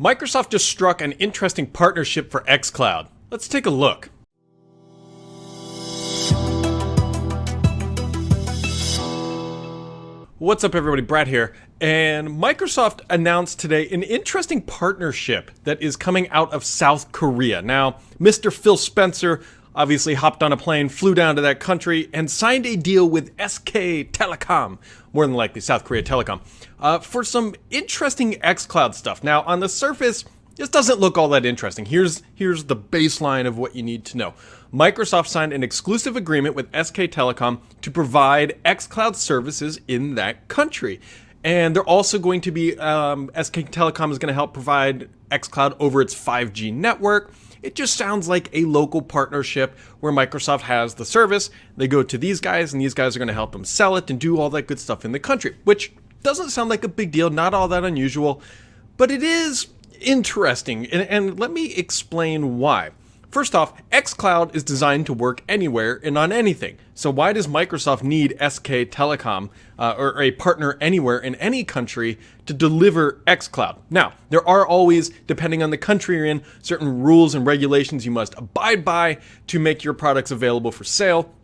Microsoft just struck an interesting partnership for xCloud. Let's take a look. What's up everybody, Brad here, and Microsoft announced today an interesting partnership that is coming out of South Korea. Now, Mr. Phil Spencer obviously hopped on a plane, flew down to that country, and signed a deal with SK Telecom, more than likely South Korea Telecom, for some interesting xCloud stuff. Now, on the surface, this doesn't look all that interesting. Here's the baseline of what you need to know. Microsoft signed an exclusive agreement with SK Telecom to provide xCloud services in that country. And they're also going to be, SK Telecom is going to help provide xCloud over its 5G network. It just sounds like a local partnership where Microsoft has the service. They go to these guys, and these guys are going to help them sell it and do all that good stuff in the country, which doesn't sound like a big deal, not all that unusual, but it is interesting, and let me explain why. First off, xCloud is designed to work anywhere and on anything. So why does Microsoft need SK Telecom or a partner anywhere in any country to deliver xCloud? Now, there are always, depending on the country you're in, certain rules and regulations you must abide by to make your products available for sale.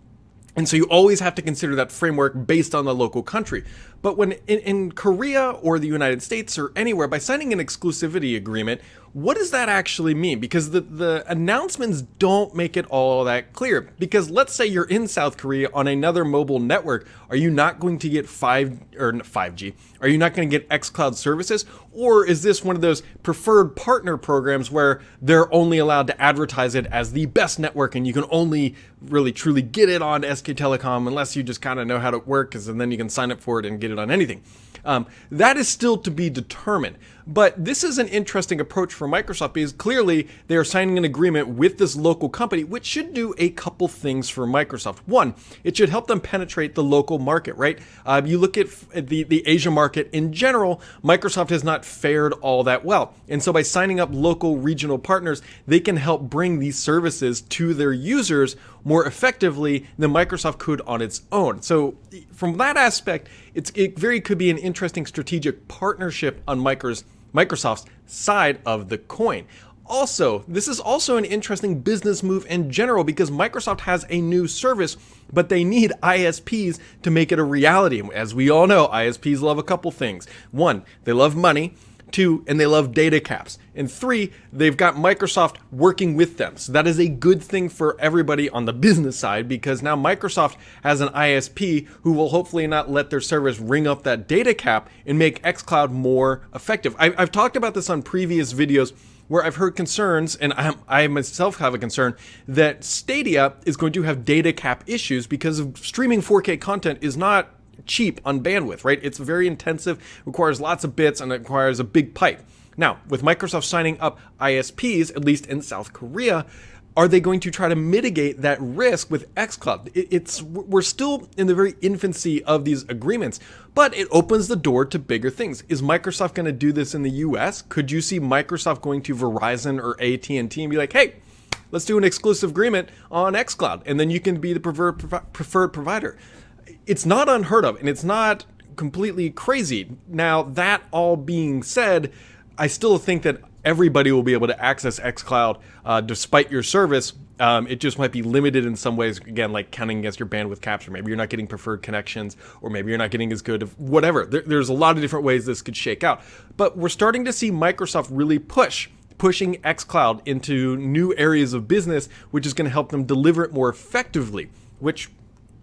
And so you always have to consider that framework based on the local country. But when in Korea or the United States or anywhere, by signing an exclusivity agreement, what does that actually mean? Because the announcements don't make it all that clear. Because let's say you're in South Korea on another mobile network, are you not going to get 5G? Are you not going to get xCloud services? Or is this one of those preferred partner programs where they're only allowed to advertise it as the best network and you can only really truly get it on SK Telecom unless you just kind of know how it works, and then you can sign up for it and get it on anything? That is still to be determined. But this is an interesting approach for Microsoft because clearly they are signing an agreement with this local company, which should do a couple things for Microsoft. One, it should help them penetrate the local market, right? You look at the Asia market in general, Microsoft has not fared all that well. And so by signing up local regional partners, they can help bring these services to their users more effectively than Microsoft could on its own. So from that aspect, it very could be an interesting strategic partnership on Microsoft's side of the coin. Also, this is also an interesting business move in general because Microsoft has a new service, but they need ISPs to make it a reality. As we all know, ISPs love a couple things. One, they love money. Two, and they love data caps. And three, they've got Microsoft working with them. So that is a good thing for everybody on the business side because now Microsoft has an ISP who will hopefully not let their service ring up that data cap and make xCloud more effective. I've talked about this on previous videos where I've heard concerns, and I myself have a concern, that Stadia is going to have data cap issues because of streaming 4K content is not cheap on bandwidth, right? It's very intensive, requires lots of bits, and it requires a big pipe. Now, with Microsoft signing up ISPs, at least in South Korea, are they going to try to mitigate that risk with xCloud? We're still in the very infancy of these agreements, but it opens the door to bigger things. Is Microsoft going to do this in the US? Could you see Microsoft going to Verizon or AT&T and be like, hey, let's do an exclusive agreement on xCloud, and then you can be the preferred provider? It's not unheard of, and it's not completely crazy. Now, that all being said, I still think that everybody will be able to access xCloud despite your service. It just might be limited in some ways, again, like counting against your bandwidth capture. Maybe you're not getting preferred connections, or maybe you're not getting as good of whatever. There's a lot of different ways this could shake out. But we're starting to see Microsoft really pushing xCloud into new areas of business, which is going to help them deliver it more effectively, which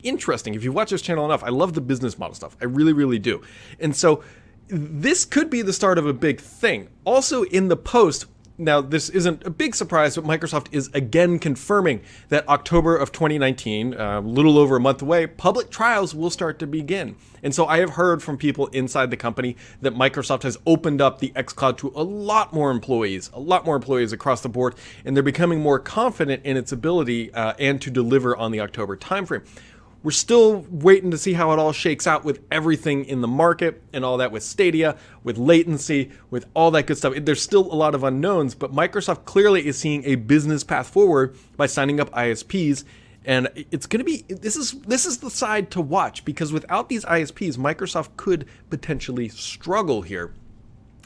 interesting. If you watch this channel enough, I love the business model stuff. I really, really do. And so this could be the start of a big thing. Also in the post, now this isn't a big surprise, but Microsoft is again confirming that October of 2019, a little over a month away, public trials will start to begin. And so I have heard from people inside the company that Microsoft has opened up the xCloud to a lot more employees across the board, and they're becoming more confident in its ability and to deliver on the October timeframe. We're still waiting to see how it all shakes out with everything in the market and all that, with Stadia, with latency, with all that good stuff. There's still a lot of unknowns, but Microsoft clearly is seeing a business path forward by signing up ISPs. And it's going to be, this is the side to watch, because without these ISPs, Microsoft could potentially struggle here.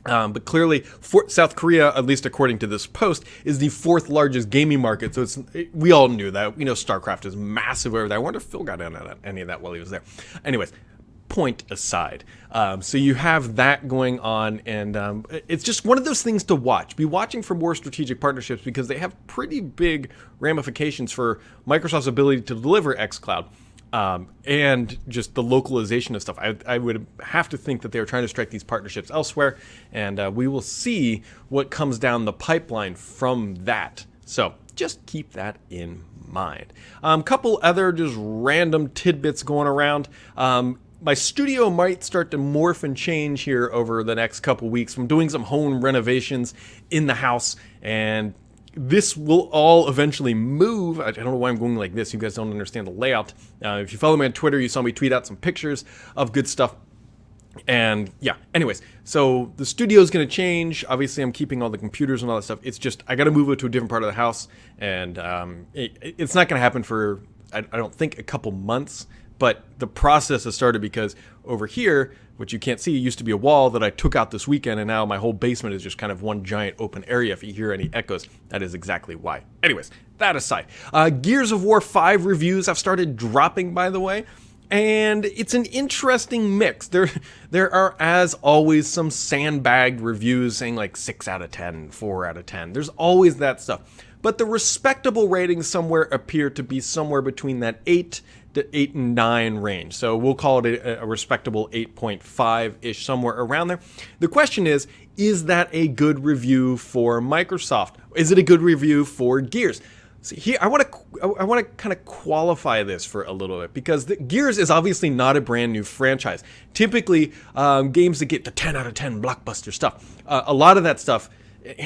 But clearly, South Korea, at least according to this post, is the fourth largest gaming market. So we all knew that. We know StarCraft is massive over there. I wonder if Phil got in on any of that while he was there. Anyways, point aside. So you have that going on, and it's just one of those things to watch. Be watching for more strategic partnerships because they have pretty big ramifications for Microsoft's ability to deliver xCloud. And just the localization of stuff. I would have to think that they're trying to strike these partnerships elsewhere, and we will see what comes down the pipeline from that. So just keep that in mind. Couple other just random tidbits going around. My studio might start to morph and change here over the next couple weeks. I'm doing some home renovations in the house, and this will all eventually move. I don't know why I'm going like this. You guys don't understand the layout. If you follow me on Twitter, you saw me tweet out some pictures of good stuff. And yeah, anyways, so the studio is going to change. Obviously, I'm keeping all the computers and all that stuff. It's just, I got to move it to a different part of the house. And it's not going to happen for, I don't think, a couple months. But the process has started because over here, which you can't see, used to be a wall that I took out this weekend, and now my whole basement is just kind of one giant open area. If you hear any echoes, that is exactly why. Anyways, that aside, Gears of War 5 reviews have started dropping, by the way, and it's an interesting mix. There are, as always, some sandbagged reviews saying like 6 out of 10, 4 out of 10. There's always that stuff. But the respectable ratings somewhere appear to be somewhere between that 8 to 8 and 9 range. So we'll call it a respectable 8.5-ish, somewhere around there. The question is that a good review for Microsoft? Is it a good review for Gears? See, here I want to kind of qualify this for a little bit, because Gears is obviously not a brand new franchise. Typically, games that get the 10 out of 10 blockbuster stuff, a lot of that stuff,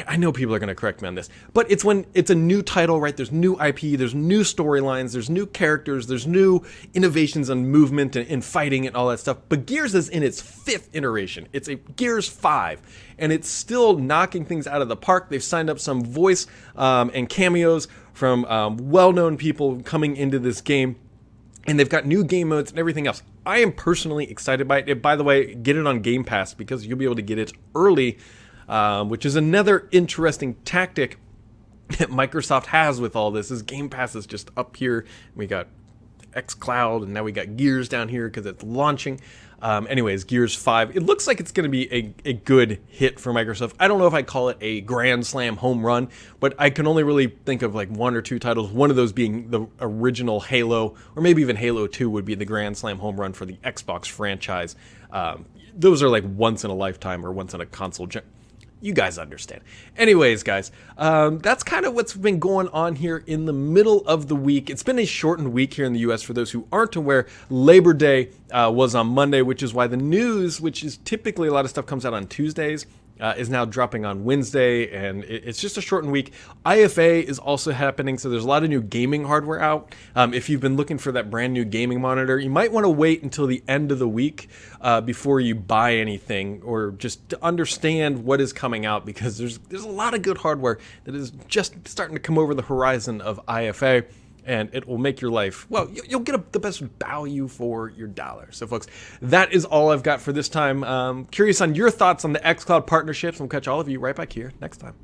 I know people are going to correct me on this, but it's when it's a new title, right? There's new IP, there's new storylines, there's new characters, there's new innovations on movement and fighting and all that stuff. But Gears is in its 5th iteration. It's a Gears 5, and it's still knocking things out of the park. They've signed up some voice and cameos from well-known people coming into this game, and they've got new game modes and everything else. I am personally excited by it. By the way, get it on Game Pass because you'll be able to get it early, which is another interesting tactic that Microsoft has with all this. Is Game Pass is just up here. We got xCloud, and now we got Gears down here because it's launching. Anyways, Gears 5. It looks like it's going to be a good hit for Microsoft. I don't know if I'd call it a grand slam home run, but I can only really think of like 1 or 2 titles, one of those being the original Halo, or maybe even Halo 2 would be the grand slam home run for the Xbox franchise. Those are like once in a lifetime or once in a console you guys understand. Anyways, guys, that's kind of what's been going on here in the middle of the week. It's been a shortened week here in the U.S. For those who aren't aware, Labor Day was on Monday, which is why the news, which is typically a lot of stuff comes out on Tuesdays, is now dropping on Wednesday, and it's just a shortened week. IFA is also happening, so there's a lot of new gaming hardware out. If you've been looking for that brand new gaming monitor, you might want to wait until the end of the week before you buy anything, or just to understand what is coming out, because there's a lot of good hardware that is just starting to come over the horizon of IFA. And it will make your life, well, you'll get the best value for your dollar. So, folks, that is all I've got for this time. Curious on your thoughts on the xCloud partnerships. We'll catch all of you right back here next time.